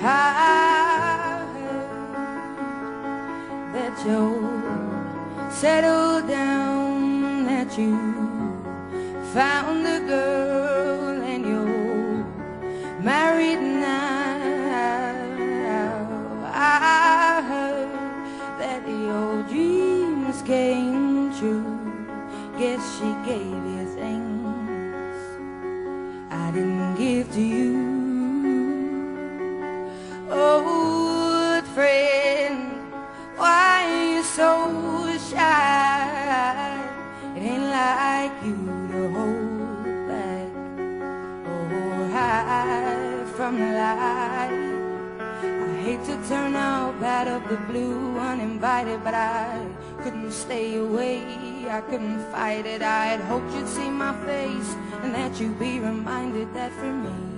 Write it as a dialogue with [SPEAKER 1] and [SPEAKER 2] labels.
[SPEAKER 1] I heard that you're settled down, that you found a girl and you're married now. I heard that your dreams came true. Guess she gave you things I didn't give to you. Old friend, why are you so shy? It ain't like you to hold back or hide from the light. I hate to turn out out of the blue uninvited, but I couldn't stay away, I couldn't fight it. I had hoped you'd see my face and that you'd be reminded that for me